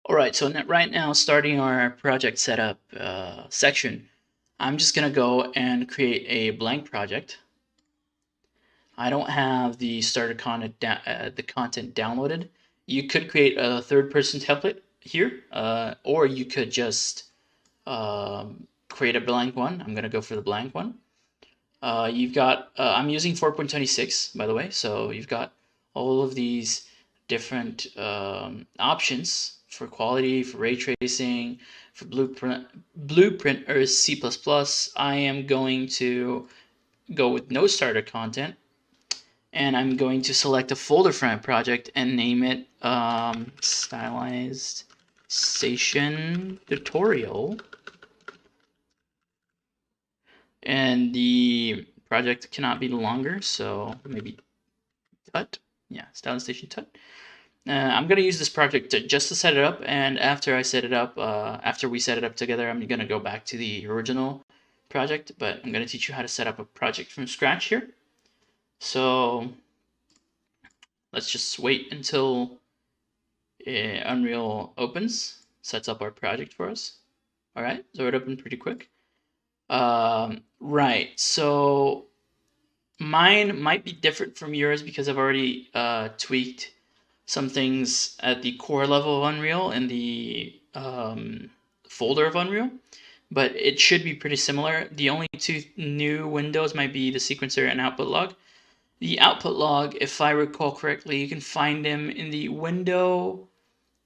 All right, so right now, starting our project setup section, I'm just gonna go and create a blank project. I don't have the starter content the content downloaded. You could create a third-person template here, or you could just create a blank one. I'm gonna go for the blank one. You've got I'm using 4.26 by the way, so you've got all of these different options for quality, for ray tracing, for blueprint or C++. I am going to go with no starter content, and I'm going to select a folder from my project and name it Stylized Station Tutorial, and the project cannot be longer, so maybe tut. Yeah, Stylized Station tut. I'm gonna use this project just to set it up, and after I set it up, after we set it up together, I'm gonna go back to the original project, but I'm gonna teach you how to set up a project from scratch here. So let's just wait until Unreal opens, sets up our project for us. All right, so it opened pretty quick. Right, so mine might be different from yours because I've already tweaked some things at the core level of Unreal in the folder of Unreal, but it should be pretty similar. The only two new windows might be the sequencer and output log. The output log, if I recall correctly, you can find them in the window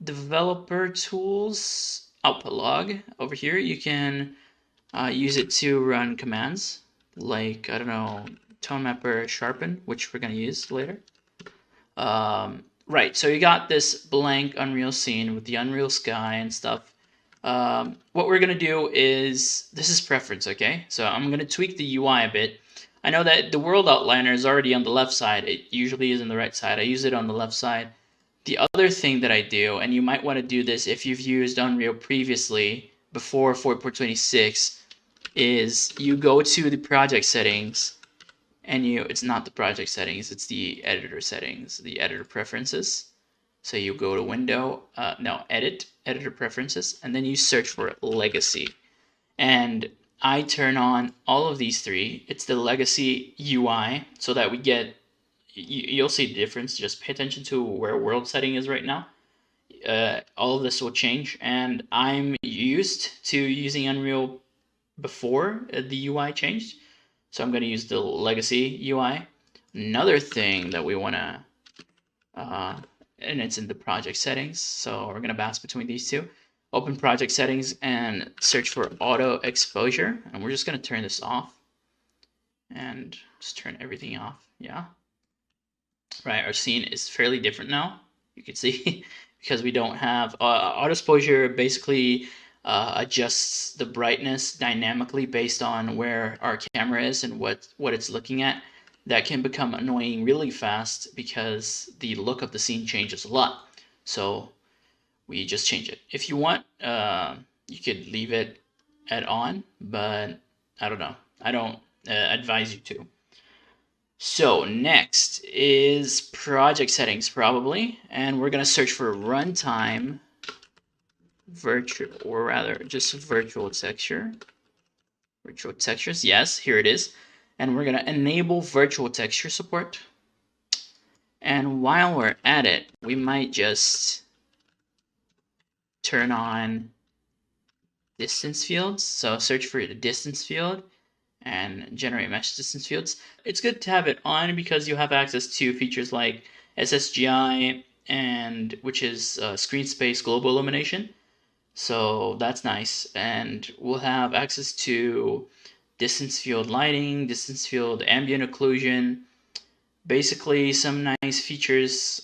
developer tools output log over here. You can use it to run commands like, I don't know, tone mapper sharpen, which we're going to use later. Right, so you got this blank Unreal scene with the Unreal sky and stuff. What we're going to do is, this is preference, okay? So I'm going to tweak the UI a bit. I know that the world outliner is already on the left side. It usually is on the right side. I use it on the left side. The other thing that I do, and you might want to do this if you've used Unreal previously, before 4.26, is you go to the project settings, and it's not the project settings, it's the editor settings, the editor preferences. So you go to window, edit, editor preferences, and then you search for legacy. And I turn on all of these three. It's the legacy UI, so that we get, you'll see the difference. Just pay attention to where world setting is right now. All of this will change, and I'm used to using Unreal before the UI changed. So I'm going to use the legacy UI. Another thing that we want to, and it's in the project settings. So we're going to bounce between these two. Open project settings and search for auto exposure. And we're just going to turn this off and just turn everything off. Yeah. Right. Our scene is fairly different now. You can see because we don't have auto exposure basically adjusts the brightness dynamically based on where our camera is and what it's looking at. That can become annoying really fast because the look of the scene changes a lot. So we just change it. If you want, you could leave it at on, but I don't know. I don't advise you to. So next is project settings probably, and we're gonna search for runtime virtual, or rather just virtual texture. Virtual textures, yes, here it is. And we're gonna enable virtual texture support. And while we're at it, we might just turn on distance fields. So search for the distance field and generate mesh distance fields. It's good to have it on because you have access to features like SSGI, and which is screen space global illumination. So that's nice, and we'll have access to distance field lighting, distance field ambient occlusion, basically some nice features,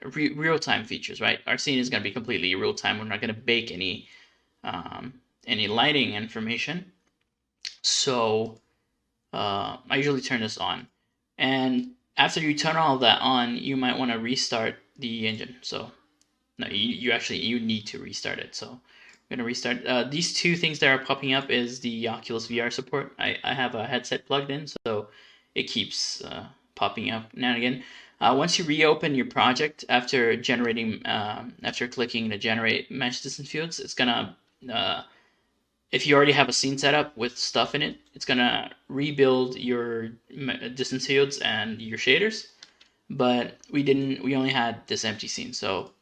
real-time features, right? Our scene is going to be completely real-time. We're not going to bake any lighting information. So I usually turn this on, and after you turn all that on, you might want to restart the engine. So no, you need to restart it. So I'm gonna restart. These two things that are popping up is the Oculus VR support. I have a headset plugged in, so it keeps popping up now and again. Once you reopen your project after after clicking to generate mesh distance fields, it's gonna, if you already have a scene set up with stuff in it, it's gonna rebuild your distance fields and your shaders. But we didn't. We only had this empty scene. So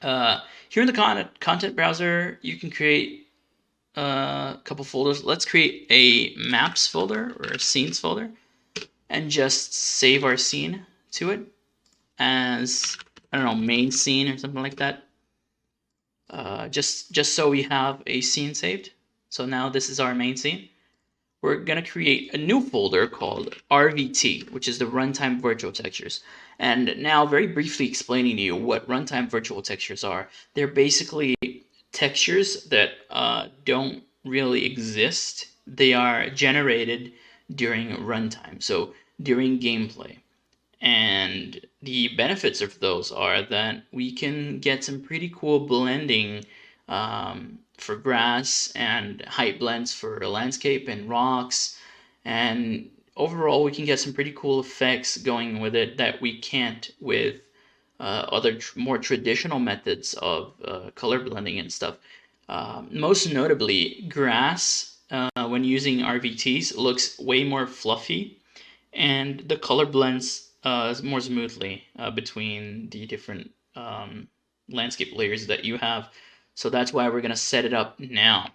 here in the content browser, you can create a couple folders. Let's create a maps folder or a scenes folder, and just save our scene to it as, I don't know, main scene or something like that. Just so we have a scene saved. So now this is our main scene. We're gonna create a new folder called RVT, which is the runtime virtual textures. And now, very briefly explaining to you what runtime virtual textures are. They're basically textures that don't really exist. They are generated during runtime, so during gameplay. And the benefits of those are that we can get some pretty cool blending for grass and height blends for landscape and rocks. And overall, we can get some pretty cool effects going with it that we can't with other more traditional methods of color blending and stuff. Most notably, grass, when using RVTs, looks way more fluffy, and the color blends more smoothly between the different landscape layers that you have. So that's why we're going to set it up now.